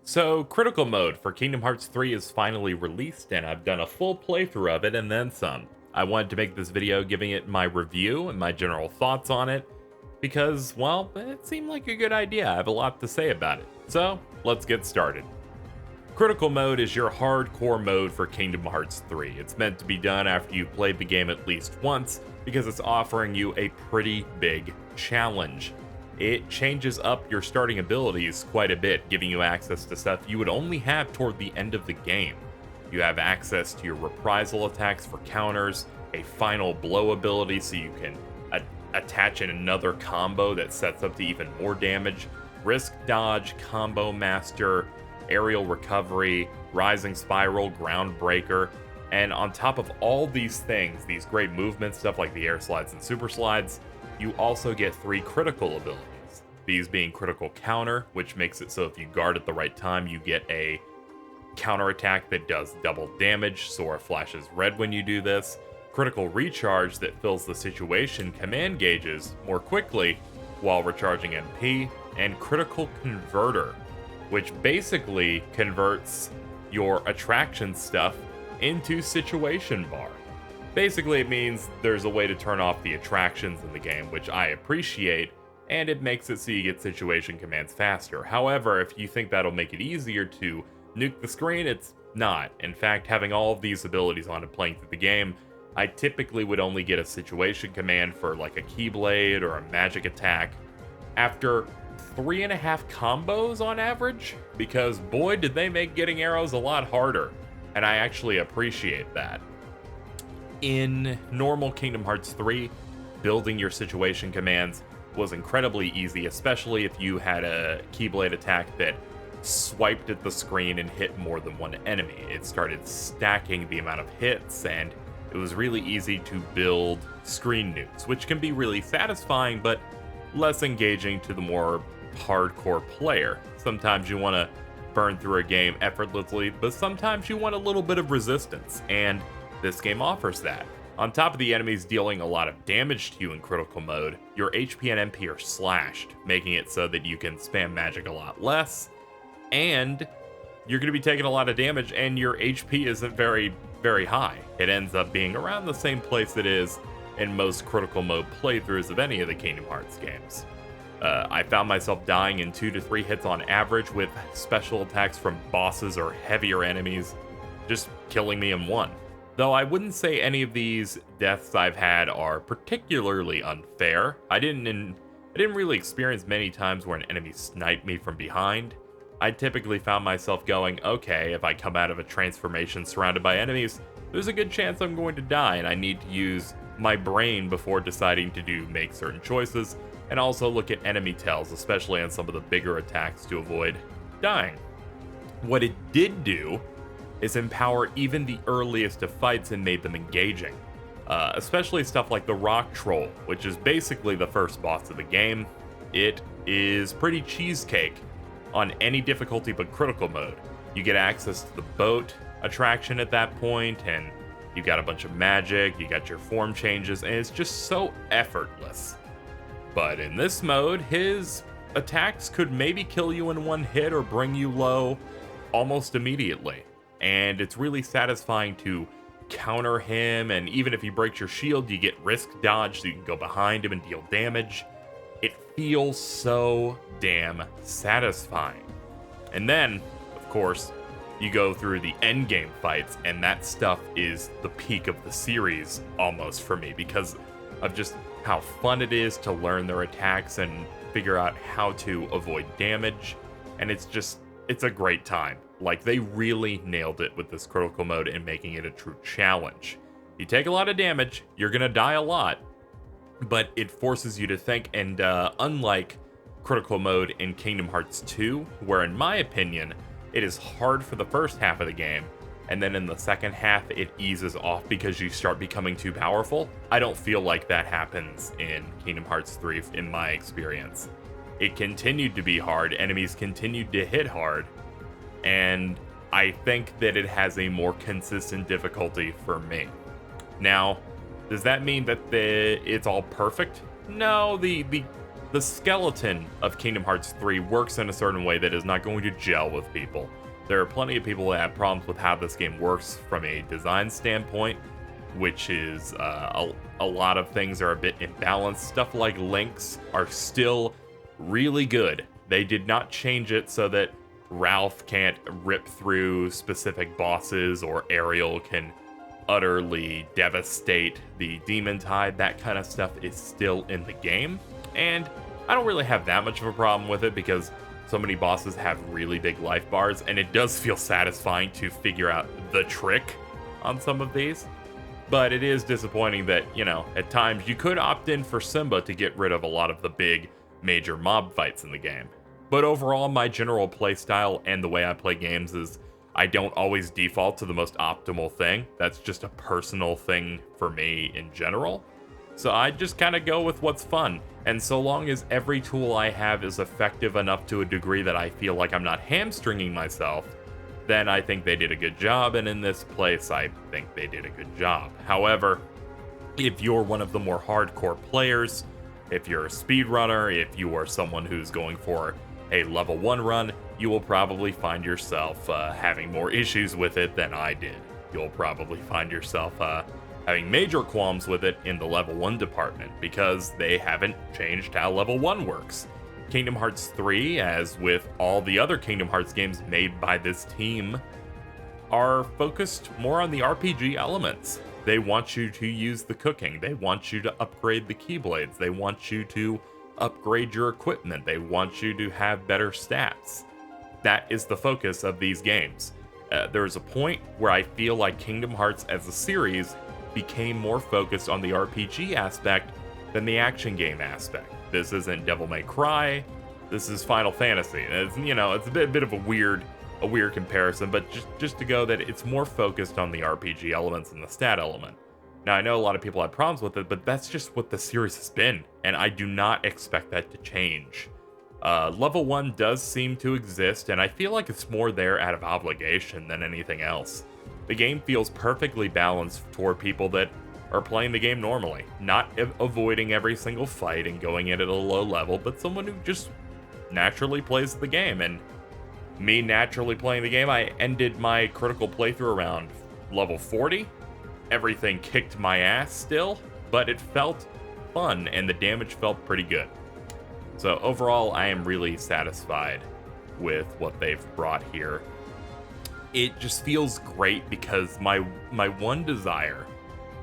So, Critical Mode for Kingdom Hearts 3 is finally released, and I've done a full playthrough of it and then some. I wanted to make this video giving it my review and my general thoughts on it, because, well, it seemed like a good idea. I have a lot to say about it. So, let's get started. Critical Mode is your hardcore mode for Kingdom Hearts 3. It's meant to be done after you've played the game at least once, because it's offering you a pretty big challenge. It changes up your starting abilities quite a bit, giving you access to stuff you would only have toward the end of the game. You have access to your reprisal attacks for counters, a final blow ability so you can attach in another combo that sets up to even more damage, risk dodge, combo master, aerial recovery, rising spiral, ground breaker, and on top of all these things, these great movement stuff like the air slides and super slides, you also get 3 critical abilities. These being critical counter, which makes it so if you guard at the right time, you get a counter attack that does double damage. Sora flashes red when you do this. Critical recharge that fills the situation command gauges more quickly while recharging MP. And critical converter, which basically converts your attraction stuff into situation bar. Basically, it means there's a way to turn off the attractions in the game, which I appreciate, and it makes it so you get situation commands faster. However, if you think that'll make it easier to nuke the screen, it's not. In fact, having all of these abilities on and playing through the game, I typically would only get a situation command for like a Keyblade or a magic attack after 3.5 combos on average, because boy, did they make getting arrows a lot harder, and I actually appreciate that. In normal Kingdom Hearts 3, building your situation commands was incredibly easy, especially if you had a Keyblade attack that swiped at the screen and hit more than one enemy. It started stacking the amount of hits, and it was really easy to build screen nukes, which can be really satisfying, but less engaging to the more hardcore player. Sometimes you want to burn through a game effortlessly, but sometimes you want a little bit of resistance, and this game offers that. On top of the enemies dealing a lot of damage to you in critical mode, your HP and MP are slashed, making it so that you can spam magic a lot less, and you're going to be taking a lot of damage, and your HP isn't very, very high. It ends up being around the same place it is in most critical mode playthroughs of any of the Kingdom Hearts games. I found myself dying in 2 to 3 hits on average, with special attacks from bosses or heavier enemies just killing me in 1. Though I wouldn't say any of these deaths I've had are particularly unfair. I didn't really experience many times where an enemy sniped me from behind. I typically found myself going, okay, if I come out of a transformation surrounded by enemies, there's a good chance I'm going to die, and I need to use my brain before deciding to make certain choices, and also look at enemy tells, especially on some of the bigger attacks, to avoid dying. What it did do is empower even the earliest of fights and made them engaging. Especially stuff like the Rock Troll, which is basically the first boss of the game. It is pretty cheesecake on any difficulty but critical mode. You get access to the boat attraction at that point, and you got a bunch of magic, you got your form changes, and it's just so effortless. But in this mode, his attacks could maybe kill you in 1 hit or bring you low almost immediately. And it's really satisfying to counter him, and even if he breaks your shield, you get risk dodge so you can go behind him and deal damage. It feels so damn satisfying. And then, of course, you go through the endgame fights, and that stuff is the peak of the series almost for me, because of just how fun it is to learn their attacks and figure out how to avoid damage. And it's a great time. Like, they really nailed it with this critical mode and making it a true challenge. You take a lot of damage, you're gonna die a lot, but it forces you to think, and unlike critical mode in Kingdom Hearts 2, where in my opinion, it is hard for the first half of the game, and then in the second half it eases off because you start becoming too powerful, I don't feel like that happens in Kingdom Hearts 3 in my experience. It continued to be hard, enemies continued to hit hard, and I think that it has a more consistent difficulty for me. Now, does that mean that it's all perfect? No, the the skeleton of Kingdom Hearts 3 works in a certain way that is not going to gel with people. There are plenty of people that have problems with how this game works from a design standpoint, which is a lot of things are a bit imbalanced. Stuff like links are still really good. They did not change it so that Ralph can't rip through specific bosses or Ariel can utterly devastate the Demon Tide. That kind of stuff is still in the game, and I don't really have that much of a problem with it because so many bosses have really big life bars, and it does feel satisfying to figure out the trick on some of these. But it is disappointing that, you know, at times you could opt in for Simba to get rid of a lot of the big major mob fights in the game. But overall, my general playstyle and the way I play games is I don't always default to the most optimal thing. That's just a personal thing for me in general. So I just kind of go with what's fun. And so long as every tool I have is effective enough to a degree that I feel like I'm not hamstringing myself, then I think they did a good job. And in this place, I think they did a good job. However, if you're one of the more hardcore players, if you're a speedrunner, if you are someone who's going for a level 1 run, you will probably find yourself having more issues with it than I did. You'll probably find yourself having major qualms with it in the level 1 department because they haven't changed how level 1 works. Kingdom Hearts 3, as with all the other Kingdom Hearts games made by this team, are focused more on the RPG elements. They want you to use the cooking, they want you to upgrade the Keyblades, they want you to upgrade your equipment, they want you to have better stats. That is the focus of these games. There's a point where I feel like Kingdom Hearts as a series became more focused on the RPG aspect than the action game aspect. This isn't Devil May Cry, this is Final Fantasy. It's, you know, it's a bit of a weird comparison, but just to go that it's more focused on the RPG elements and the stat element. Now, I know a lot of people have problems with it, but that's just what the series has been, and I do not expect that to change. Level 1 does seem to exist, and I feel like it's more there out of obligation than anything else. The game feels perfectly balanced toward people that are playing the game normally, not avoiding every single fight and going in at a low level, but someone who just naturally plays the game. And me naturally playing the game, I ended my critical playthrough around level 40. Everything kicked my ass still, but it felt fun and the damage felt pretty good. So overall, I am really satisfied with what they've brought here. It just feels great because my one desire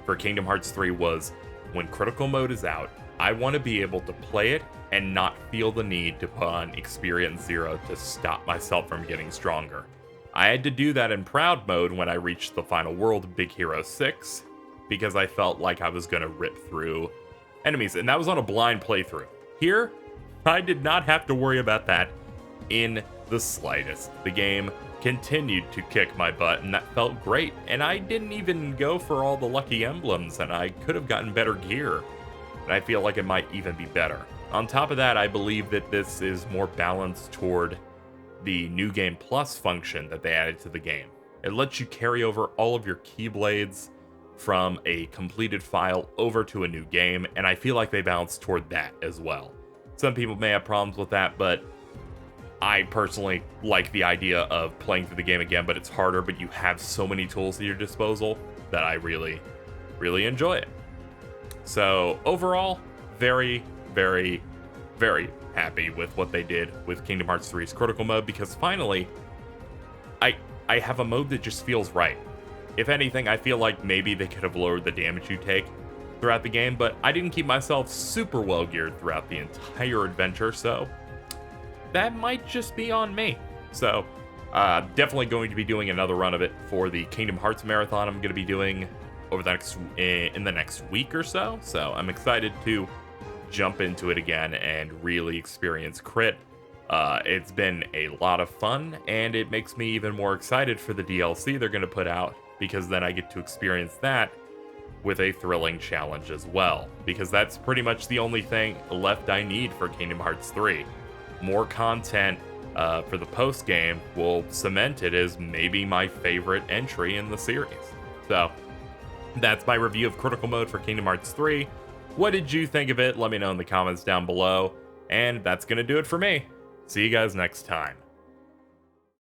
for Kingdom Hearts 3 was when critical mode is out, I want to be able to play it and not feel the need to put on Experience 0 to stop myself from getting stronger. I had to do that in Proud mode when I reached the final world, Big Hero 6, because I felt like I was going to rip through enemies, and that was on a blind playthrough. Here, I did not have to worry about that in the slightest. The game continued to kick my butt, and that felt great, and I didn't even go for all the lucky emblems, and I could have gotten better gear, and I feel like it might even be better. On top of that, I believe that this is more balanced toward the New Game Plus function that they added to the game. It lets you carry over all of your Keyblades from a completed file over to a new game, and I feel like they balance toward that as well. Some people may have problems with that, but I personally like the idea of playing through the game again, but it's harder, but you have so many tools at your disposal that I really, really enjoy it. So overall, very, very, very happy with what they did with Kingdom Hearts 3's critical mode, because finally, I have a mode that just feels right. If anything, I feel like maybe they could have lowered the damage you take throughout the game, but I didn't keep myself super well geared throughout the entire adventure, so that might just be on me. So definitely going to be doing another run of it for the Kingdom Hearts marathon I'm going to be doing over in the next week or so. So I'm excited to jump into it again and really experience Crit. It's been a lot of fun, and it makes me even more excited for the DLC they're going to put out, because then I get to experience that with a thrilling challenge as well, because that's pretty much the only thing left I need for Kingdom Hearts 3. More content for the post game will cement it as maybe my favorite entry in the series. So that's my review of Critical Mode for Kingdom Hearts 3. What did you think of it? Let me know in the comments down below. And that's going to do it for me. See you guys next time.